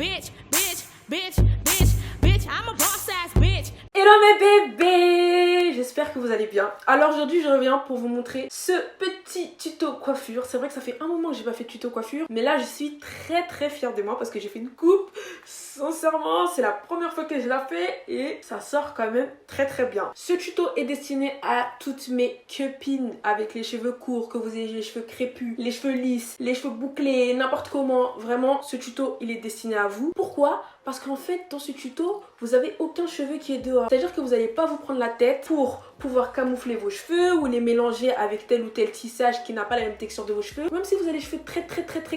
bitch, bitch, bitch, bitch, bitch, I'm a boss ass bitch. Hello mes bébés, j'espère que vous allez bien. Alors aujourd'hui je reviens pour vous montrer ce petit tuto coiffure. C'est vrai que ça fait un moment que j'ai pas fait de tuto coiffure, mais là je suis très fière de moi parce que j'ai fait une coupe. Sincèrement c'est la première fois que je la fais et ça sort quand même très bien. Ce tuto est destiné à toutes mes copines avec les cheveux courts, que vous ayez les cheveux crépus, les cheveux lisses, les cheveux bouclés, n'importe comment. Vraiment ce tuto il est destiné à vous. Pourquoi ? Parce qu'en fait dans ce tuto vous avez aucun cheveu qui est dehors. C'est-à-dire que vous n'allez pas vous prendre la tête pour pouvoir camoufler vos cheveux ou les mélanger avec tel ou tel tissage qui n'a pas la même texture de vos cheveux. Même si vous avez les cheveux très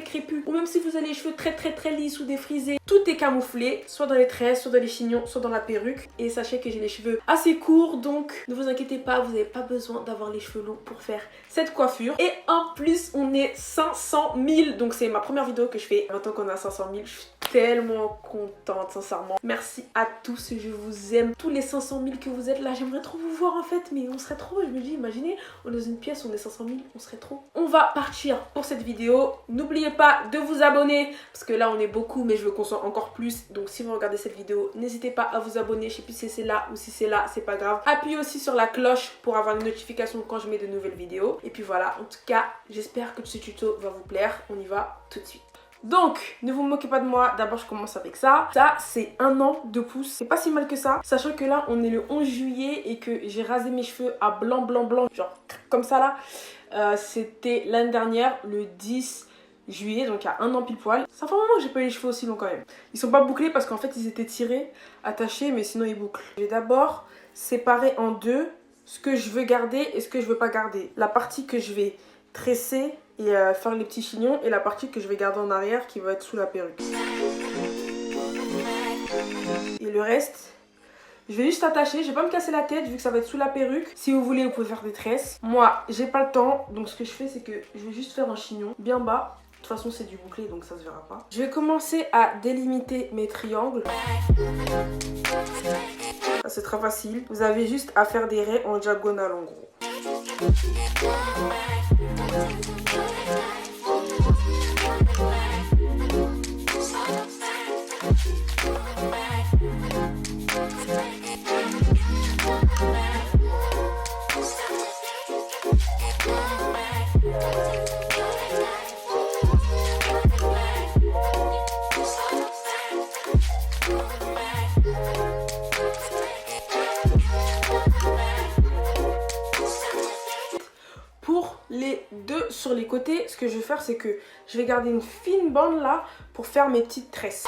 crépus ou même si vous avez les cheveux très lisses ou défrisés, tout est camouflé, soit dans les tresses, soit dans les chignons, soit dans la perruque. Et sachez que j'ai les cheveux assez courts, donc ne vous inquiétez pas, vous n'avez pas besoin d'avoir les cheveux longs pour faire cette coiffure. Et en plus on est 500 000, donc c'est ma première vidéo que je fais. Maintenant qu'on a 500 000, je suis tellement contente, sincèrement. Merci à tous, je vous aime. Tous les 500 000 que vous êtes là, j'aimerais trop vous voir en fait, mais on serait trop, je me dis, imaginez, on est dans une pièce, on est 500 000, on serait trop. On va partir pour cette vidéo. N'oubliez pas de vous abonner, parce que là on est beaucoup, mais je veux qu'on soit encore plus. Donc si vous regardez cette vidéo, n'hésitez pas à vous abonner. Je sais plus si c'est là ou si c'est là, c'est pas grave. Appuyez aussi sur la cloche pour avoir une notification quand je mets de nouvelles vidéos. Et puis voilà, en tout cas, j'espère que ce tuto va vous plaire. On y va tout de suite. Donc, ne vous moquez pas de moi, d'abord je commence avec ça. Ça, c'est 1 an de pouce, c'est pas si mal que ça. Sachant que là, on est le 11 juillet et que j'ai rasé mes cheveux à blanc, genre comme ça là. C'était l'année dernière, le 10 juillet, donc il y a 1 an pile poil. Ça fait un moment que j'ai pas eu les cheveux aussi longs quand même. Ils sont pas bouclés parce qu'en fait, ils étaient tirés, attachés, mais sinon ils bouclent. Je vais d'abord séparer en deux ce que je veux garder et ce que je veux pas garder. La partie que je vais tresser et faire les petits chignons et la partie que je vais garder en arrière qui va être sous la perruque. Et le reste, je vais juste attacher, je vais pas me casser la tête vu que ça va être sous la perruque. Si vous voulez, vous pouvez faire des tresses. Moi, j'ai pas le temps, donc ce que je fais, c'est que je vais juste faire un chignon bien bas. De toute façon, c'est du bouclé, donc ça se verra pas. Je vais commencer à délimiter mes triangles. C'est très facile. Vous avez juste à faire des raies en diagonale en gros. Pour les deux sur les côtés, ce que je vais faire, c'est que je vais garder une fine bande là pour faire mes petites tresses.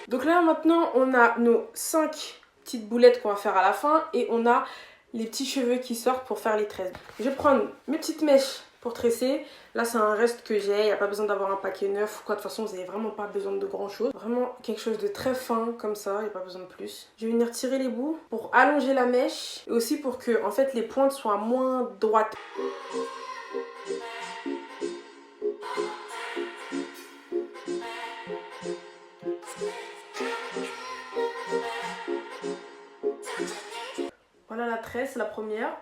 Donc là maintenant on a nos 5 petites boulettes qu'on va faire à la fin et on a les petits cheveux qui sortent pour faire les tresses. Je vais prendre mes petites mèches pour tresser. Là c'est un reste que j'ai, il n'y a pas besoin d'avoir un paquet neuf ou quoi, de toute façon vous n'avez vraiment pas besoin de grand chose. Vraiment quelque chose de très fin comme ça, il n'y a pas besoin de plus. Je vais venir tirer les bouts pour allonger la mèche et aussi pour que en fait les pointes soient moins droites. Voilà la tresse, la première.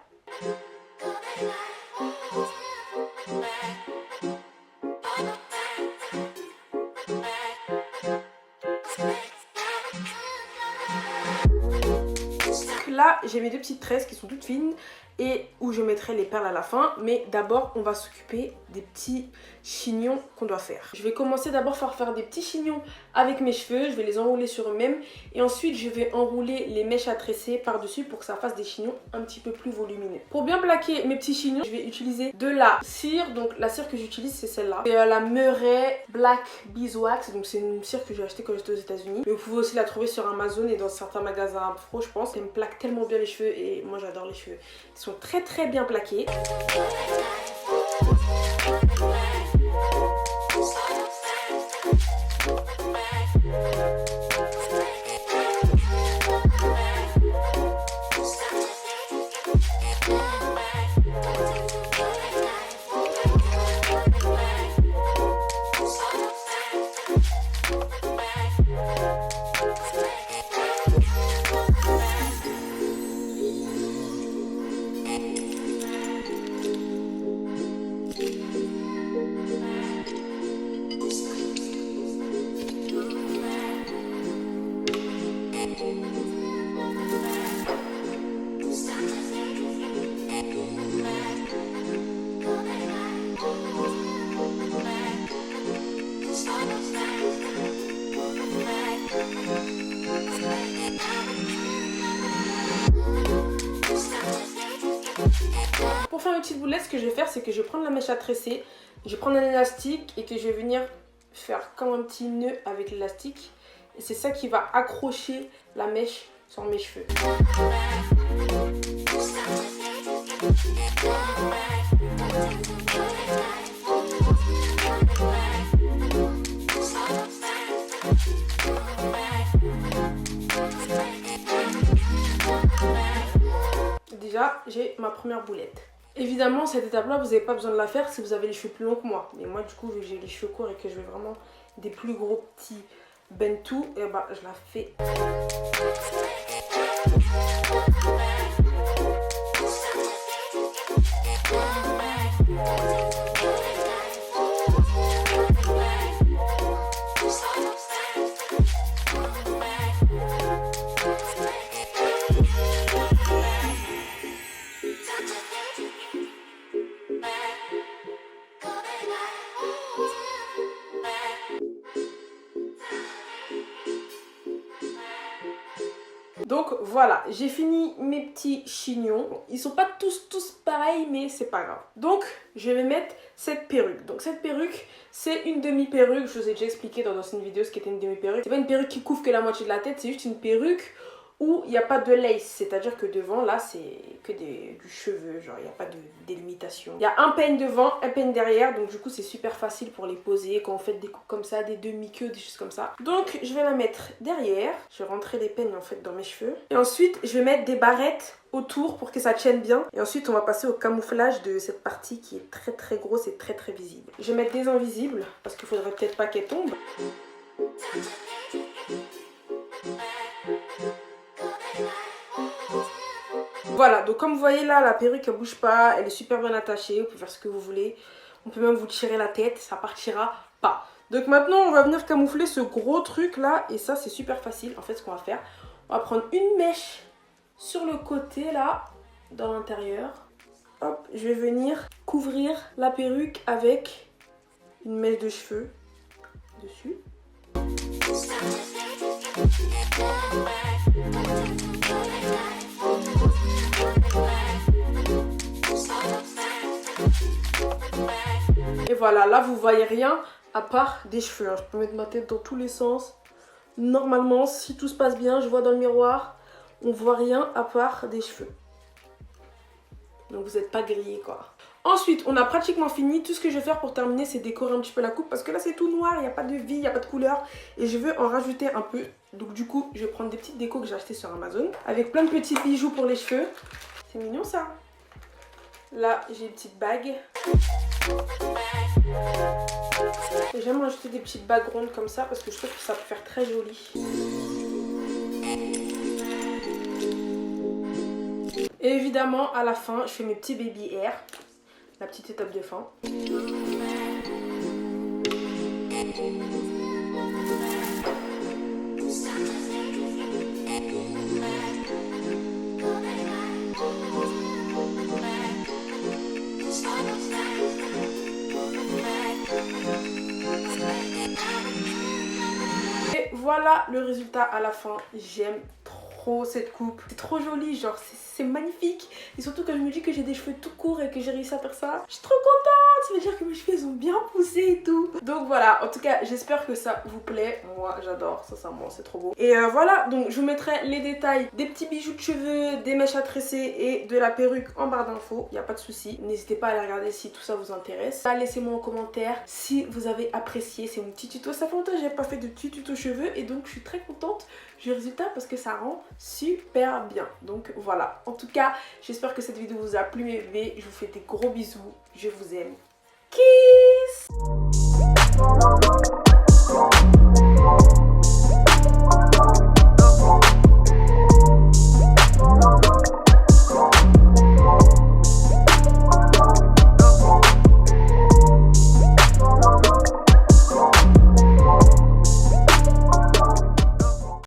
Là, j'ai mes deux petites tresses qui sont toutes fines et où je mettrai les perles à la fin. Mais d'abord, on va s'occuper des petits chignons qu'on doit faire. Je vais commencer d'abord par faire des petits chignons avec mes cheveux. Je vais les enrouler sur eux-mêmes. Et ensuite, je vais enrouler les mèches à tresser par-dessus pour que ça fasse des chignons un petit peu plus volumineux. Pour bien plaquer mes petits chignons, je vais utiliser de la cire. Donc la cire que j'utilise, c'est celle-là. C'est la Murray Black Beeswax. Donc c'est une cire que j'ai achetée quand j'étais aux États-Unis. Mais vous pouvez aussi la trouver sur Amazon et dans certains magasins pro, je pense. Elle me plaque tellement bien les cheveux et moi j'adore les cheveux. Ils sont très bien plaqués. pour faire une petite boulette, ce que je vais faire, c'est que je vais prendre la mèche à tresser, je vais prendre un élastique et que je vais venir faire comme un petit nœud avec l'élastique. Et c'est ça qui va accrocher la mèche sur mes cheveux. Déjà, j'ai ma première boulette. Évidemment, cette étape-là, vous n'avez pas besoin de la faire si vous avez les cheveux plus longs que moi. Mais moi, du coup, vu que j'ai les cheveux courts et que je veux vraiment des plus gros petits bentou, et bah, je la fais. Donc voilà, j'ai fini mes petits chignons. Ils sont pas tous pareils, mais c'est pas grave. Donc je vais mettre cette perruque. Donc cette perruque, c'est une demi-perruque. Je vous ai déjà expliqué dans une vidéo ce qu'était une demi-perruque. C'est pas une perruque qui couvre que la moitié de la tête, c'est juste une perruque où il n'y a pas de lace. C'est-à-dire que devant, là, c'est que du cheveu. Genre, il n'y a pas de délimitation. Il y a un peigne devant, un peigne derrière. Donc du coup, c'est super facile pour les poser quand on fait des coupes comme ça, des demi-queues, des choses comme ça. Donc je vais la mettre derrière. Je vais rentrer les peignes en fait dans mes cheveux. Et ensuite, je vais mettre des barrettes autour pour que ça tienne bien. Et ensuite, on va passer au camouflage de cette partie qui est très grosse et très visible. Je vais mettre des invisibles parce qu'il faudrait peut-être pas qu'elle tombe. Voilà, donc comme vous voyez là, la perruque elle bouge pas, elle est super bien attachée, vous pouvez faire ce que vous voulez. On peut même vous tirer la tête, ça partira pas. Donc maintenant, on va venir camoufler ce gros truc là, et ça c'est super facile. En fait, ce qu'on va faire, on va prendre une mèche sur le côté là, dans l'intérieur. Hop, je vais venir couvrir la perruque avec une mèche de cheveux dessus. Et voilà, là vous voyez rien à part des cheveux. Je peux mettre ma tête dans tous les sens. Normalement, si tout se passe bien, je vois dans le miroir, on voit rien à part des cheveux. Donc vous n'êtes pas grillé quoi. Ensuite, on a pratiquement fini. Tout ce que je vais faire pour terminer, c'est décorer un petit peu la coupe. Parce que là, c'est tout noir, il n'y a pas de vie, il n'y a pas de couleur. Et je veux en rajouter un peu. Donc du coup, je vais prendre des petites décos que j'ai achetées sur Amazon. Avec plein de petits bijoux pour les cheveux. C'est mignon ça. Là, j'ai une petite bague. J'aime rajouter des petites bagues rondes comme ça parce que je trouve que ça peut faire très joli. Et évidemment, à la fin, je fais mes petits baby hair. La petite étape de fin. Et voilà le résultat à la fin. J'aime trop cette coupe. C'est trop joli, genre c'est magnifique. Et surtout quand je me dis que j'ai des cheveux tout courts et que j'ai réussi à faire ça, je suis trop contente. Ça veut dire que mes cheveux ont bien poussé et tout. Donc voilà, en tout cas j'espère que ça vous plaît. Moi j'adore, sincèrement c'est trop beau. Et voilà, donc je vous mettrai les détails des petits bijoux de cheveux, des mèches à tresser et de la perruque en barre d'infos. Il n'y a pas de souci. N'hésitez pas à aller regarder si tout ça vous intéresse. Laissez-moi en commentaire si vous avez apprécié. C'est mon petit tuto. Ça fait longtemps que j'ai pas fait de petit tuto cheveux et donc je suis très contente du résultat parce que ça rend super bien. Donc voilà, en tout cas j'espère que cette vidéo vous a plu mes bébés. Je vous fais des gros bisous, je vous aime. Kiss.